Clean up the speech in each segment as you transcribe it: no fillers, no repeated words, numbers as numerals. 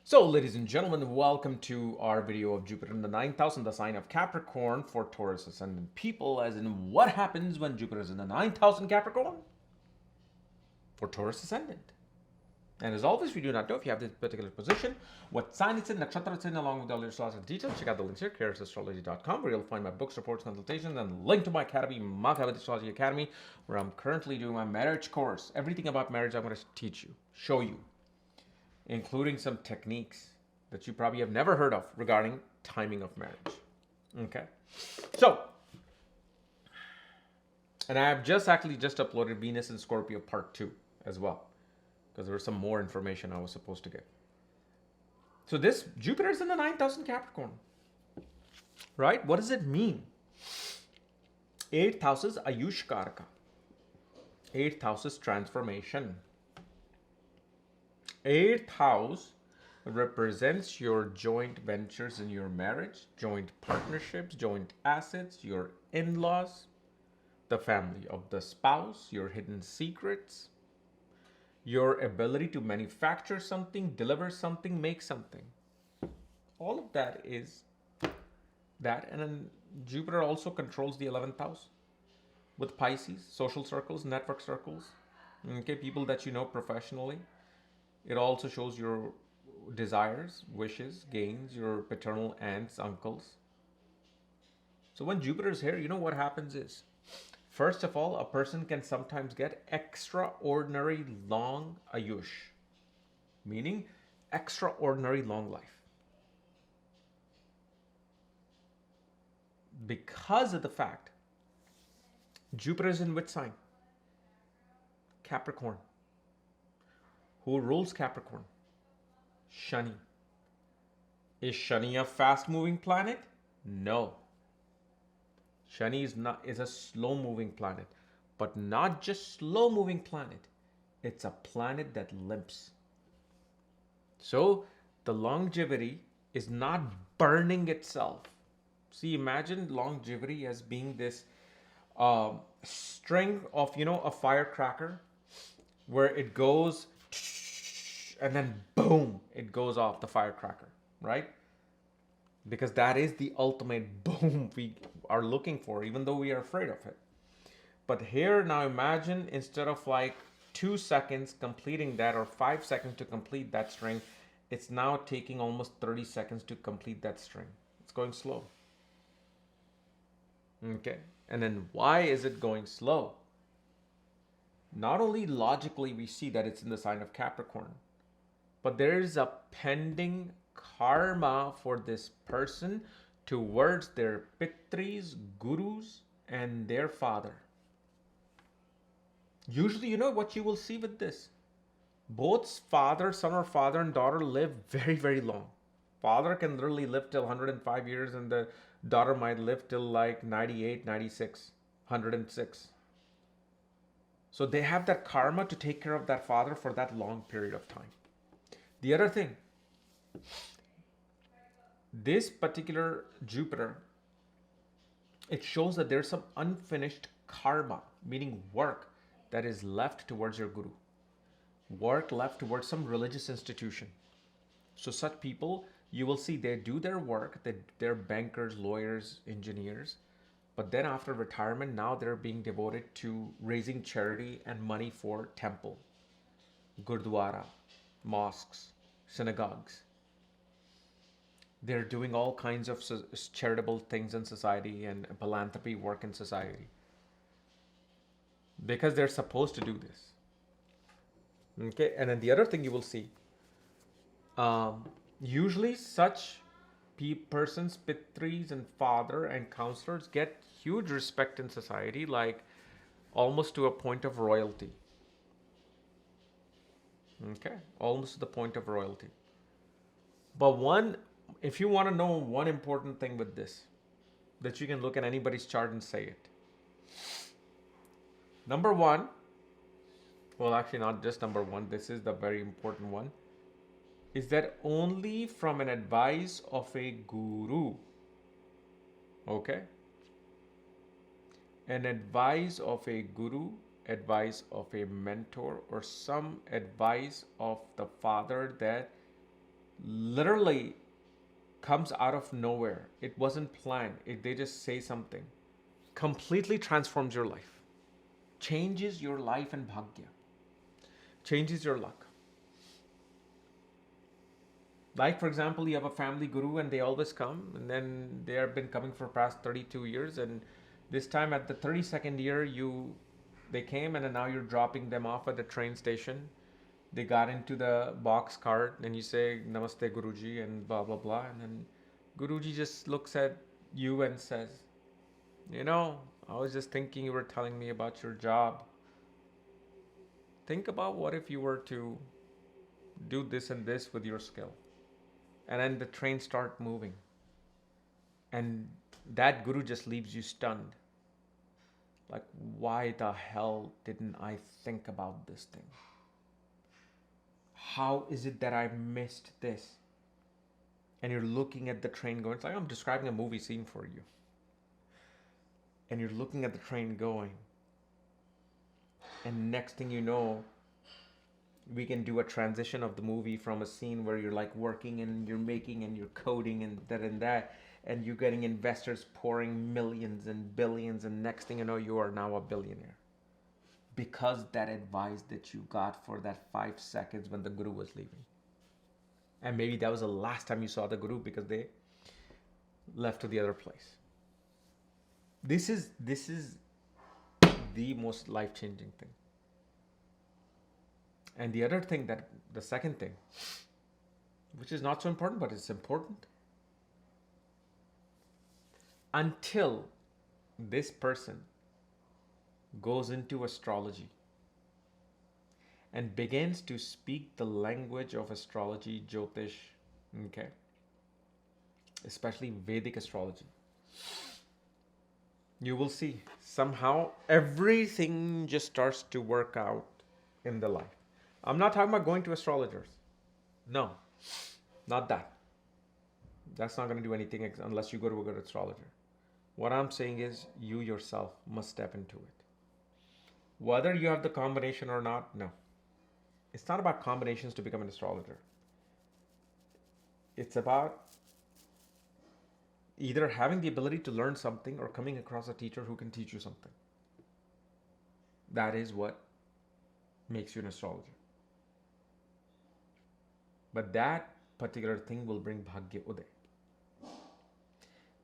So, ladies and gentlemen, welcome to our video of Jupiter in the ninth house in the sign of Capricorn for Taurus ascendant people, as in what happens when Jupiter is in the ninth house in Capricorn for Taurus ascendant. And as always, we do not know if you have this particular position, what sign it's in, nakshatra it's in, along with all your astrology details. Check out the links here, astrology.com, where you'll find my books, reports, consultations, and link to my academy, Makavit Astrology Academy, where I'm currently doing my marriage course. Everything about marriage I'm going to teach you, show you, including some techniques that you probably have never heard of regarding timing of marriage. Okay. So, and I have just uploaded Venus in Scorpio part 2 as well, because there was some more information I was supposed to get. So this Jupiter is in the ninth house in Capricorn, right? What does it mean? 8th house is Ayush Karaka. 8th house is transformation. 8th house represents your joint ventures in your marriage, joint partnerships, joint assets, your in-laws, the family of the spouse, your hidden secrets, your ability to manufacture something, deliver something, make something. All of that is that. And then Jupiter also controls the 11th house with Pisces, social circles, network circles, okay, people that you know professionally. It also shows your desires, wishes, gains, your paternal aunts, uncles. So when Jupiter is here, you know what happens is, first of all, a person can sometimes get extraordinary long ayush, meaning extraordinary long life. Because of the fact Jupiter is in which sign? Capricorn. Who rules Capricorn? Shani. Is Shani a fast-moving planet? No. Shani is a slow-moving planet, but not just slow-moving planet. It's a planet that limps. So the longevity is not burning itself. See, imagine longevity as being this string of, a firecracker where it goes and then boom, it goes off the firecracker, right? Because that is the ultimate boom we are looking for, even though we are afraid of it. But here, now imagine instead of like 2 seconds completing that, or 5 seconds to complete that string, it's now taking almost 30 seconds to complete that string. It's going slow. Okay. And then why is it going slow? Not only logically we see that it's in the sign of Capricorn, but there is a pending karma for this person towards their pitris, gurus, and their father. Usually, you know what you will see with this? Both son or father and daughter live very, very long. Father can literally live till 105 years, and the daughter might live till like 98, 96, 106. So they have that karma to take care of that father for that long period of time. The other thing, this particular Jupiter, it shows that there's some unfinished karma, meaning work that is left towards your guru, work left towards some religious institution. So such people, you will see they do their work, they're bankers, lawyers, engineers, but then after retirement, now they're being devoted to raising charity and money for temple, gurdwara, mosques, synagogues. They're doing all kinds of charitable things in society and philanthropy work in society, because they're supposed to do this. Okay, and then the other thing you will see, usually such persons, pitris and father and counselors get huge respect in society, like almost to a point of royalty. Okay, almost to the point of royalty. But if you want to know one important thing with this, that you can look at anybody's chart and say it. Number one, well, actually not just number one, this is the very important one, is that only from an advice of a guru, okay? An advice of a guru, advice of a mentor, or some advice of the father that literally comes out of nowhere. It wasn't planned. They just say something. Completely transforms your life. Changes your life and bhagya. Changes your luck. Like, for example, you have a family guru and they always come, and then they have been coming for past 32 years, and this time at the 32nd year, they came, and then now you're dropping them off at the train station. They got into the box cart, and you say, Namaste Guruji, and blah, blah, blah. And then Guruji just looks at you and says, I was just thinking you were telling me about your job. Think about what if you were to do this and this with your skill. And then the train start moving. And that guru just leaves you stunned. Like, why the hell didn't I think about this thing? How is it that I missed this? And you're looking at the train going, it's like I'm describing a movie scene for you. And you're looking at the train going. And next thing you know, we can do a transition of the movie from a scene where you're like working and you're making and you're coding and that, and you're getting investors pouring millions and billions, and next thing you know, you are now a billionaire. Because that advice that you got for that 5 seconds when the guru was leaving. And maybe that was the last time you saw the guru because they left to the other place. This is the most life-changing thing. And the second thing, which is not so important, but it's important. Until this person goes into astrology and begins to speak the language of astrology, Jyotish, okay? Especially Vedic astrology. You will see somehow everything just starts to work out in the life. I'm not talking about going to astrologers. No, not that. That's not going to do anything unless you go to a good astrologer. What I'm saying is you yourself must step into it. Whether you have the combination or not, no. It's not about combinations to become an astrologer. It's about either having the ability to learn something or coming across a teacher who can teach you something. That is what makes you an astrologer. But that particular thing will bring Bhagya Uday.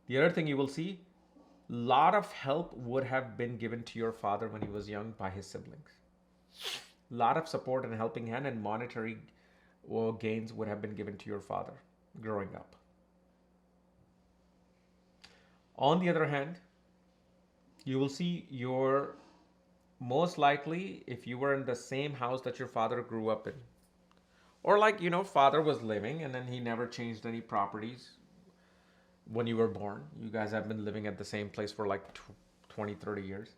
The other thing you will see, a lot of help would have been given to your father when he was young by his siblings. A lot of support and helping hand and monetary gains would have been given to your father growing up. On the other hand, you will see your most likely, if you were in the same house that your father grew up in, or like, father was living and then he never changed any properties when you were born. You guys have been living at the same place for like 20, 30 years.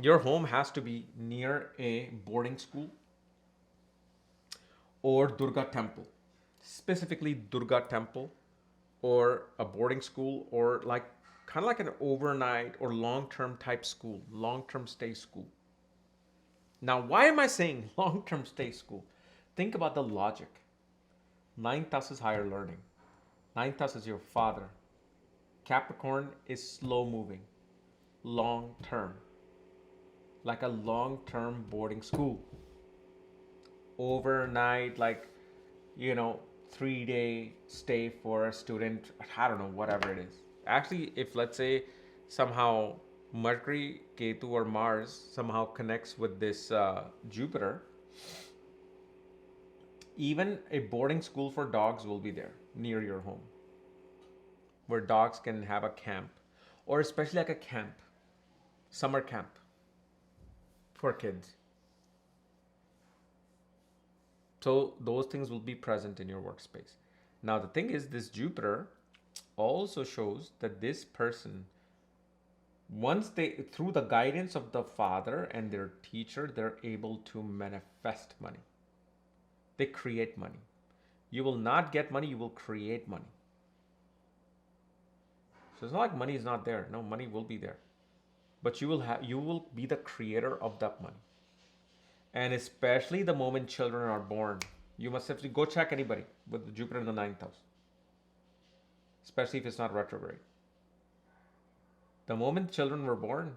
Your home has to be near a boarding school or Durga temple, specifically Durga temple or a boarding school or like kind of like an overnight or long-term type school, long-term stay school. Now, why am I saying long-term stay school? Think about the logic. 9th house is higher learning. 9th house is your father. Capricorn is slow moving, long term, like a long term boarding school. Overnight, like, 3-day stay for a student, I don't know, whatever it is. Actually, if let's say somehow Mercury, Ketu, or Mars somehow connects with this Jupiter, even a boarding school for dogs will be there near your home, where dogs can have a camp, or especially like a camp, summer camp for kids. So those things will be present in your workspace. Now the thing is, this Jupiter also shows that this person, once they, through the guidance of the father and their teacher, they're able to manifest money. They create money. You will not get money, you will create money. So it's not like money is not there. No, money will be there. But you will be the creator of that money. And especially the moment children are born, You must have to go check anybody with Jupiter in the ninth house, especially if it's not retrograde. The moment children were born,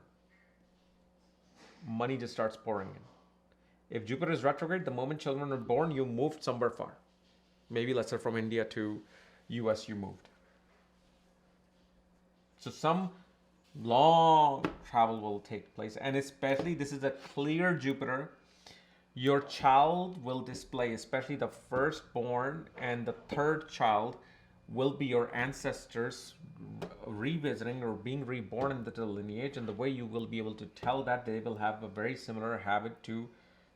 money just starts pouring in. If Jupiter is retrograde, the moment children were born, you moved somewhere far. Maybe let's say from India to US you moved. So some long travel will take place, and especially this is a clear Jupiter. Your child will display, especially the firstborn and the third child, will be your ancestors revisiting or being reborn in the lineage, and the way you will be able to tell that they will have a very similar habit to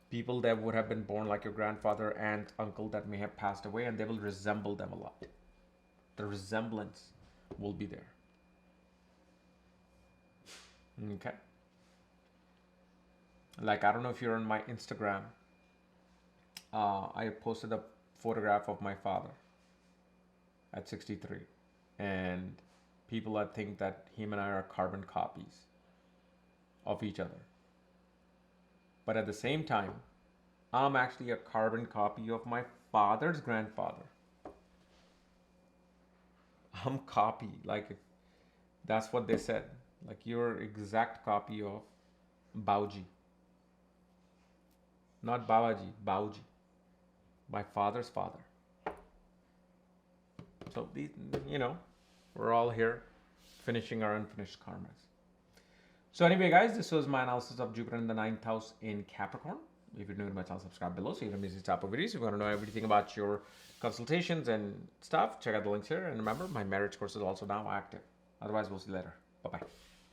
people that would have been born like your grandfather and uncle that may have passed away, and they will resemble them a lot. The resemblance will be there. Okay. Like, I don't know if you're on my Instagram. I posted a photograph of my father at 63. And people think that him and I are carbon copies of each other. But at the same time, I'm actually a carbon copy of my father's grandfather. I'm copy. Like, that's what they said. Like, you're exact copy of Bauji. Not Babaji, Bauji. My father's father. So, we're all here finishing our unfinished karmas. So anyway, guys, this was my analysis of Jupiter in the ninth house in Capricorn. If you're new to my channel, subscribe below so you don't miss these type of videos. If you want to know everything about your consultations and stuff, check out the links here. And remember, my marriage course is also now active. Otherwise, we'll see you later. Bye-bye.